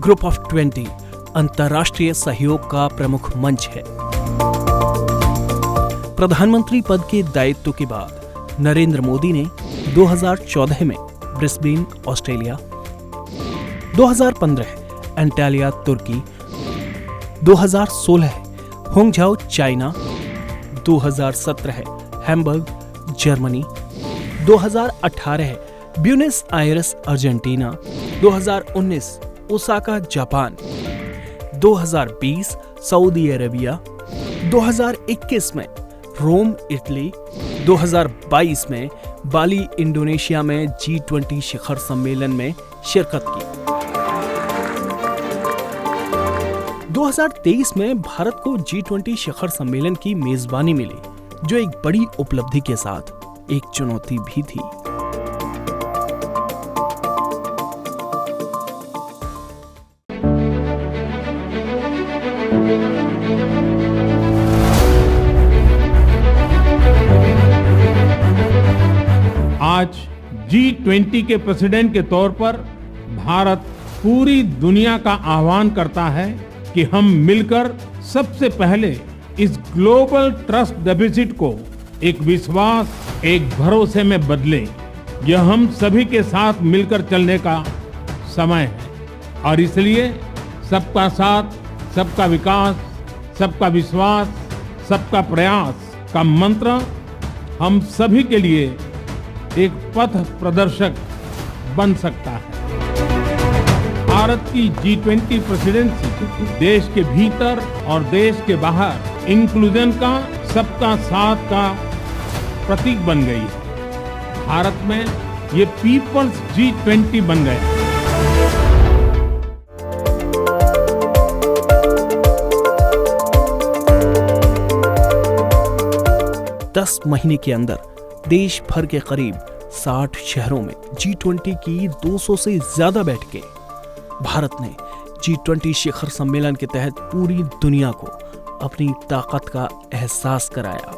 Group of 20 अंतर्राष्ट्रीय सहयोग का प्रमुख मंच है। प्रधानमंत्री पद के दायित्व के बाद नरेंद्र मोदी ने 2014 में Brisbane Australia, 2015 Antalya Turkey, 2016 Hangzhou China, 2017 Hamburg Germany, 2018 Buenos Aires Argentina, 2019 Osaka Japan, 2020 Saudi Arabia, 2021 में रोम इटली, 2022 में बाली इंडोनेशिया में G20 शिखर सम्मेलन में शिरकत की। 2023 में भारत को G20 शिखर सम्मेलन की मेजबानी मिली, जो एक बड़ी उपलब्धि के साथ एक चुनौती भी थी। आज G20 के प्रेसिडेंट के तौर पर भारत पूरी दुनिया का आह्वान करता है कि हम मिलकर सबसे पहले इस ग्लोबल ट्रस्ट डेफिसिट को एक विश्वास, एक भरोसे में बदलें। यह हम सभी के साथ मिलकर चलने का समय है और इसलिए सबका साथ, सबका विकास, सबका विश्वास, सबका प्रयास का मंत्र हम सभी के लिए एक पथ प्रदर्शक बन सकता है। भारत की G20 प्रेसिडेंसी देश के भीतर और देश के बाहर इंक्लूजन का, सबका साथ का प्रतीक बन गई है। भारत में ये पीपल्स G20 बन गया। दस महीने के अंदर देश भर के करीब 60 शहरों में G20 की 200 से ज्यादा बैठकें। भारत ने G20 शिखर सम्मेलन के तहत पूरी दुनिया को अपनी ताकत का एहसास कराया।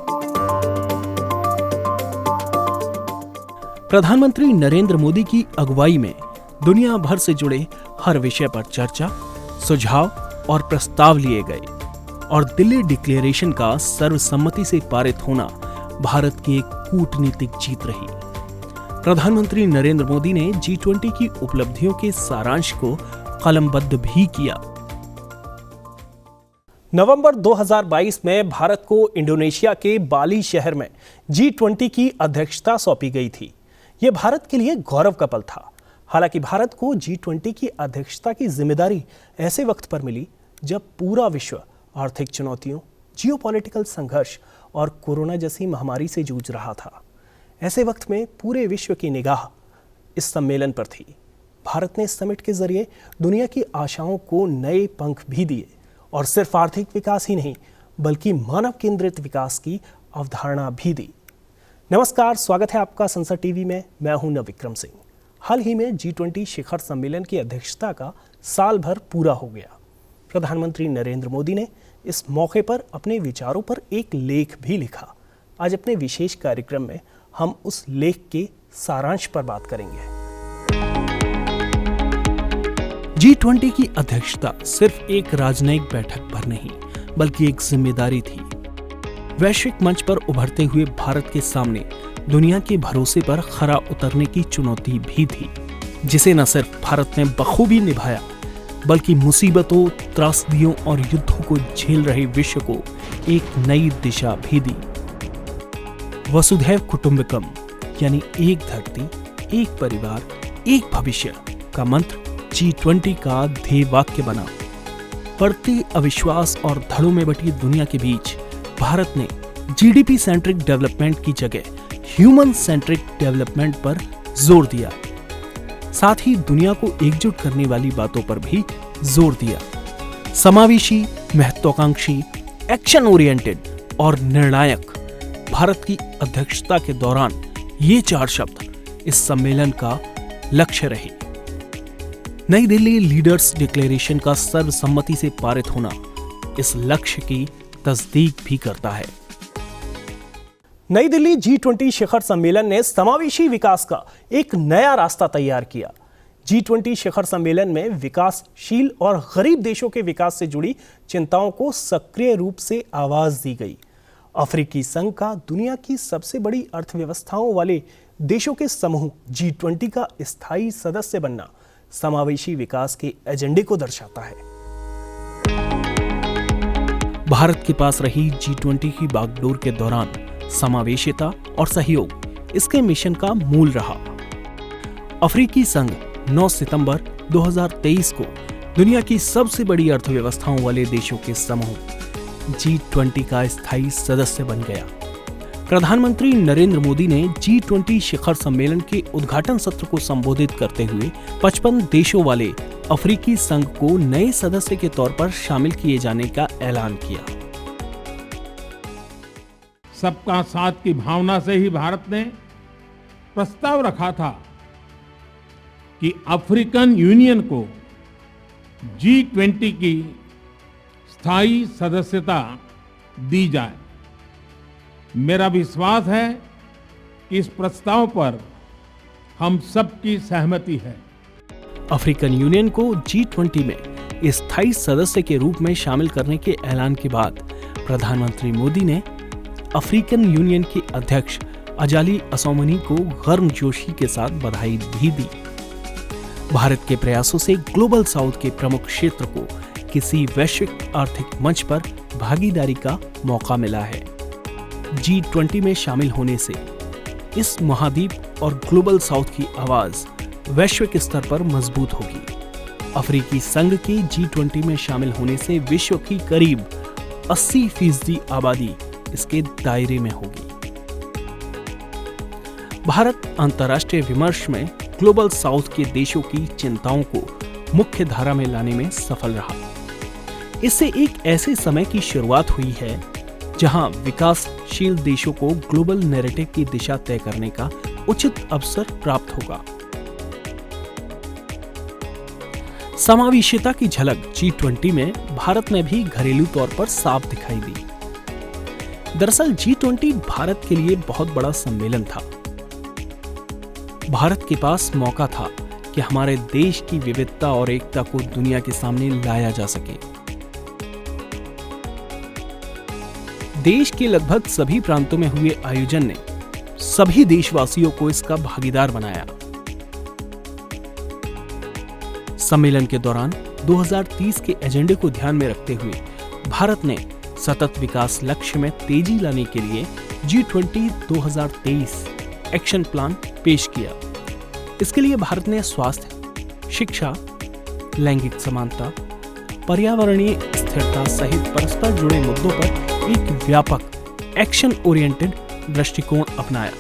प्रधानमंत्री नरेंद्र मोदी की अगुवाई में दुनिया भर से जुड़े हर विषय पर चर्चा, सुझाव और प्रस्ताव लिए गए और दिल्ली डिक्लेरेशन का सर्वसम्मति से पारित होना भारत की एक कूटनीतिक जीत रही। प्रधानमंत्री नरेंद्र मोदी ने G20 की उपलब्धियों के सारांश को कलमबद्ध भी किया। नवंबर 2022 में भारत को इंडोनेशिया के बाली शहर में G20 की अध्यक्षता सौंपी गई थी। यह भारत के लिए गौरव का पल था। हालांकि भारत को G20 की अध्यक्षता की जिम्मेदारी ऐसे वक्त पर मिली जब पूरा विश्व आर्थिक चुनौतियों, जियोपॉलिटिकल संघर्ष और कोरोना जैसी महामारी से जूझ रहा था। ऐसे वक्त में पूरे विश्व की निगाह इस सम्मेलन पर थी। भारत ने इस समिट के जरिए दुनिया की आशाओं को नए पंख भी दिए और सिर्फ आर्थिक विकास ही नहीं बल्कि मानव केंद्रित विकास की अवधारणा भी दी। नमस्कार, स्वागत है आपका संसद टीवी में। मैं हूं नवविक्रम सिंह। हाल ही में G20 शिखर सम्मेलन की अध्यक्षता का साल भर पूरा हो गया। प्रधानमंत्री नरेंद्र मोदी ने इस मौके पर अपने विचारों पर एक लेख भी लिखा। आज अपने विशेष कार्यक्रम में हम उस लेख के सारांश पर बात करेंगे। G20 की अध्यक्षता सिर्फ एक राजनयिक बैठक भर नहीं बल्कि एक जिम्मेदारी थी। वैश्विक मंच पर उभरते हुए भारत के सामने दुनिया के भरोसे पर खरा उतरने की चुनौती भी थी, जिसे न सिर्फ भारत ने बखूबी निभाया बल्कि मुसीबतों, त्रासदियों और युद्धों को झेल रहे विश्व को एक नई दिशा भी दी। वसुधैव कुटुंबकम यानी एक धरती, एक परिवार, एक भविष्य का मंत्र G20 का ध्येय वाक्य बना। बढ़ती अविश्वास और धड़ों में बटी दुनिया के बीच भारत ने GDP सेंट्रिक डेवलपमेंट की जगह ह्यूमन सेंट्रिक डेवलपमेंट पर जोर दिया। साथ ही दुनिया को एकजुट करने वाली बातों पर भी जोर दिया। समावेशी, महत्वाकांक्षी, एक्शन ओरिएंटेड और निर्णायक। भारत की अध्यक्षता के दौरान ये 4 शब्द इस सम्मेलन का लक्ष्य रहे। नई दिल्ली लीडर्स डिक्लेरेशन का सर्वसम्मति से पारित होना इस लक्ष्य की तस्दीक भी करता है। नई दिल्ली G20 शिखर सम्मेलन ने समावेशी विकास का एक नया रास्ता तैयार किया। G20 शिखर सम्मेलन में विकासशील और गरीब देशों के विकास से जुड़ी चिंताओं को सक्रिय रूप से आवाज दी गई। अफ्रीकी संघ का दुनिया की सबसे बड़ी अर्थव्यवस्थाओं वाले देशों के समूह G20 का स्थायी सदस्य बनना समावेशी विकास के एजेंडे को दर्शाता है। भारत के पास रही G20 की बागडोर के दौरान समावेशिता और सहयोग इसके मिशन का मूल रहा। अफ्रीकी संघ 9 सितंबर 2023 को दुनिया की सबसे बड़ी अर्थव्यवस्थाओं वाले देशों के समूह G20 का स्थायी सदस्य बन गया। प्रधानमंत्री नरेंद्र मोदी ने G20 शिखर सम्मेलन के उद्घाटन सत्र को संबोधित करते हुए 55 देशों वाले अफ्रीकी संघ को नए सदस्य के तौर पर शामिल किए जाने का ऐलान किया। सबका साथ की भावना से ही भारत ने प्रस्ताव रखा था कि अफ्रीकन यूनियन को G20 की स्थायी सदस्यता दी जाए। मेरा विश्वास है कि इस प्रस्ताव पर हम सबकी सहमति है। अफ्रीकन यूनियन को G20 में स्थायी सदस्य के रूप में शामिल करने के ऐलान के बाद प्रधानमंत्री मोदी ने अफ्रीकन यूनियन के अध्यक्ष अजाली असौमनी को गर्मजोशी के साथ बधाई भी दी। भारत के प्रयासों से ग्लोबल साउथ के प्रमुख क्षेत्र को किसी वैश्विक आर्थिक मंच पर भागीदारी का मौका मिला है। G20 में शामिल होने से इस महाद्वीप और ग्लोबल साउथ की आवाज वैश्विक स्तर पर मजबूत होगी। अफ्रीकी संघ के G20 में शामिल होने से विश्व की करीब 80% आबादी इसके दायरे में होगी। भारत अंतर्राष्ट्रीय विमर्श में ग्लोबल साउथ के देशों की चिंताओं को मुख्य धारा में लाने में सफल रहा। इससे एक ऐसे समय की शुरुआत हुई है जहां विकासशील देशों को ग्लोबल नैरेटिव की दिशा तय करने का उचित अवसर प्राप्त होगा। समावेशिता की झलक G20 में भारत में भी घरेलू तौर पर साफ दिखाई दी। दरअसल G20 भारत के लिए बहुत बड़ा सम्मेलन था। भारत के पास मौका था कि हमारे देश की विविधता और एकता को दुनिया के सामने लाया जा सके। देश के लगभग सभी प्रांतों में हुए आयोजन ने सभी देशवासियों को इसका भागीदार बनाया। सम्मेलन के दौरान 2030 के एजेंडे को ध्यान में रखते हुए भारत ने सतत विकास लक्ष्य में तेजी लाने के लिए G20 2023 एक्शन प्लान पेश किया। इसके लिए भारत ने स्वास्थ्य, शिक्षा, लैंगिक समानता, पर्यावरणीय स्थिरता सहित परस्पर जुड़े मुद्दों पर एक व्यापक एक्शन ओरिएंटेड दृष्टिकोण अपनाया।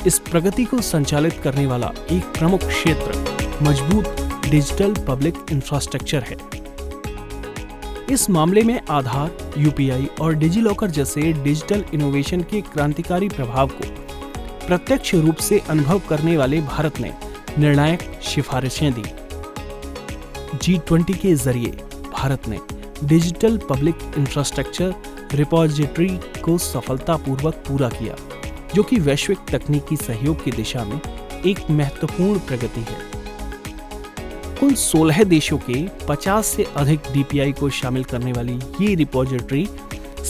इस प्रगति को संचालित करने वाला एक प्रमुख क्षेत्र मजबूत डिजिटल पब्लिक इंफ्रास्ट्रक्चर है। इस मामले में आधार, UPI और डिजिलॉकर जैसे डिजिटल इनोवेशन के क्रांतिकारी प्रभाव को प्रत्यक्ष रूप से अनुभव करने वाले भारत ने निर्णायक सिफारिशें दी। G20 के जरिए भारत ने डिजिटल पब्लिक इंफ्रास्ट्रक्चर रिपोजिटरी को सफलतापूर्वक पूरा किया, जो कि वैश्विक तकनीकी सहयोग की दिशा में एक महत्वपूर्ण प्रगति है। कुल 16 देशों के 50 से अधिक DPI को शामिल करने वाली ये रिपोजिटरी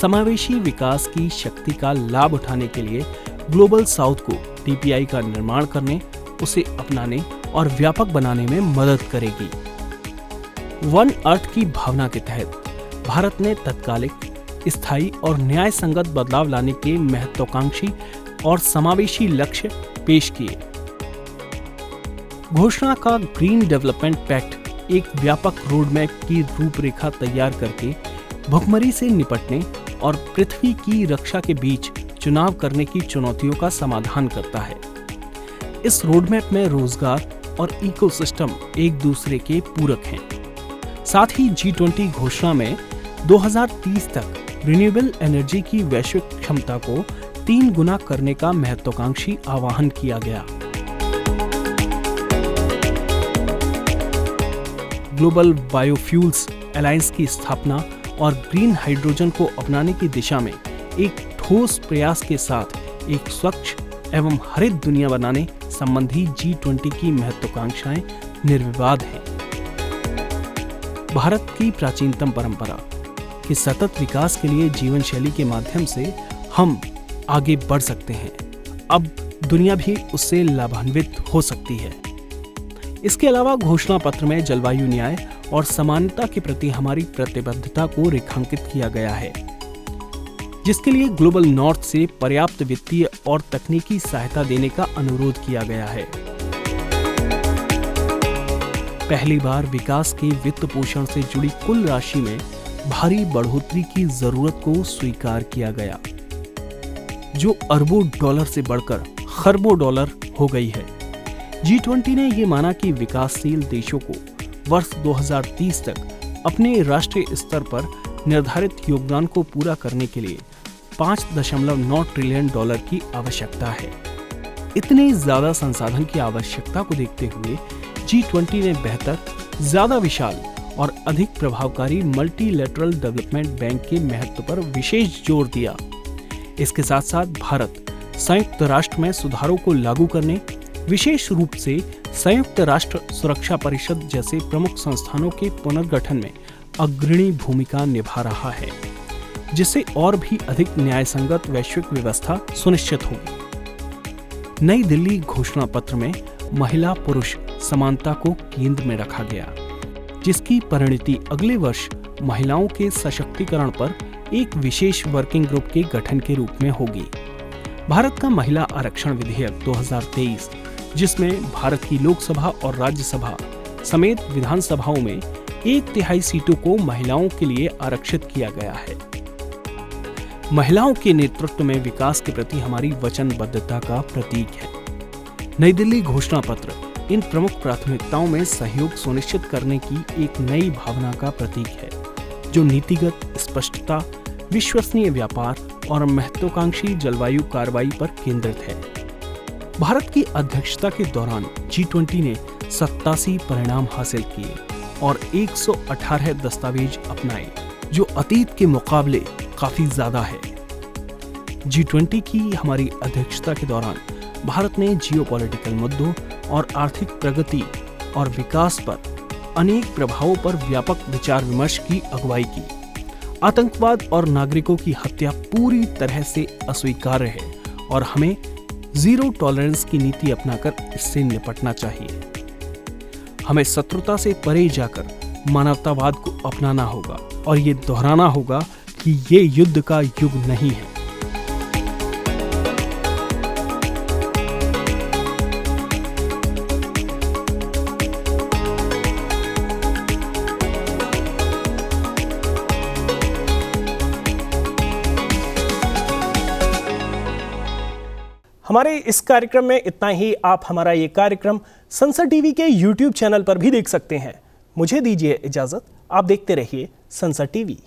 समावेशी विकास की शक्ति का लाभ उठाने के लिए ग्लोबल साउथ को DPI का निर्माण करने, उसे अपनाने और व्यापक बनाने में मदद करेगी। वन अर्थ की भावना के तहत भारत ने तत्कालिक, स्थायी और न्याय संगत बदलाव लाने के महत्वाकांक्षी और समावेशी लक्ष्य पेश किए। घोषणा का ग्रीन डेवलपमेंट पैक्ट एक व्यापक रोडमैप की रूपरेखा तैयार करके भुखमरी से निपटने और पृथ्वी की रक्षा के बीच चुनाव करने की चुनौतियों का समाधान करता है। इस रोडमैप में रोजगार और इकोसिस्टम एक दूसरे के पूरक हैं। साथ ही G20 घोषणा में 2030 तक रिन्यूएबल एनर्जी की वैश्विक क्षमता को 3 गुना करने का महत्वाकांक्षी आह्वान किया गया। ग्लोबल बायोफ्यूल्स अलायंस की स्थापना और ग्रीन हाइड्रोजन को अपनाने की दिशा में एक ठोस प्रयास के साथ एक स्वच्छ एवं हरित दुनिया बनाने संबंधी G20 की महत्वाकांक्षाएं निर्विवाद हैं। भारत की प्राचीनतम परंपरा के सतत विकास के लिए जीवन शैली के माध्यम से हम आगे बढ़ सकते हैं। अब दुनिया भी उससे लाभान्वित हो सकती है। इसके अलावा घोषणा पत्र में जलवायु न्याय और समानता के प्रति हमारी प्रतिबद्धता को रेखांकित किया गया है, जिसके लिए ग्लोबल नॉर्थ से पर्याप्त वित्तीय और तकनीकी सहायता देने का अनुरोध किया गया है। पहली बार विकास के वित्त पोषण से जुड़ी कुल राशि में भारी बढ़ोतरी की जरूरत को स्वीकार किया गया, जो अरबों डॉलर से बढ़कर खरबों डॉलर हो गई है। G20 ने ये माना कि विकासशील देशों को वर्ष 2030 तक अपने राष्ट्रीय स्तर पर निर्धारित योगदान को पूरा करने के लिए 5.9 ट्रिलियन डॉलर की आवश्यकता है। इतने ज्यादा संसाधन की आवश्यकता को देखते हुए G20 ने बेहतर, ज्यादा विशाल और अधिक प्रभावकारी मल्टीलैटरल डेवलपमेंट बैंक के महत्व पर विशेष जोर दिया। इसके साथ साथ भारत संयुक्त राष्ट्र में सुधारों को लागू करने, विशेष रूप से संयुक्त राष्ट्र सुरक्षा परिषद जैसे प्रमुख संस्थानों के पुनर्गठन में अग्रणी भूमिका निभा रहा है, जिससे और भी अधिक न्यायसंगत वैश्विक व्यवस्था सुनिश्चित होगी। नई दिल्ली घोषणा पत्र में महिला पुरुष समानता को केंद्र में रखा गया, जिसकी परिणति अगले वर्ष महिलाओं के सशक्तिकरण पर एक विशेष वर्किंग ग्रुप के गठन के रूप में होगी। भारत का महिला आरक्षण विधेयक 2023, जिसमें भारत की लोकसभा और राज्यसभा समेत विधानसभाओं में 1/3 सीटों को महिलाओं के लिए आरक्षित किया गया है। महिलाओं के नेतृत्व में विकास के प्रति हमारी वचनबद्धता का प्रतीक है। नई दिल्ली घोषणा पत्र इन प्रमुख प्राथमिकताओं में सहयोग सुनिश्चित करने की एक नई भावना का प्रतीक है, जो नीतिगत स्पष्टता, विश्वसनीय व्यापार और महत्वाकांक्षी जलवायु कार्रवाई पर केंद्रित है। भारत की अध्यक्षता के दौरान G20 ने 87 परिणाम हासिल किए और 118 दस्तावेज अपनाए, जो अतीत के मुकाबले काफी ज्यादा है। G20 की हमारी अध्यक्षता के दौरान भारत ने जियोपॉलिटिकल मुद्दों और आर्थिक प्रगति और विकास पर अनेक प्रभावों पर व्यापक विचार विमर्श की अगुवाई की। आतंकवाद और नागरिकों की हत्या पूरी तरह से अस्वीकार्य है और हमें जीरो टॉलरेंस की नीति अपनाकर इससे निपटना चाहिए। हमें शत्रुता से परे जाकर मानवतावाद को अपनाना होगा और ये दोहराना होगा कि ये युद्ध का युग नहीं है। हमारे इस कार्यक्रम में इतना ही। आप हमारा ये कार्यक्रम संसद टीवी के YouTube चैनल पर भी देख सकते हैं। मुझे दीजिए इजाजत। आप देखते रहिए संसद टीवी।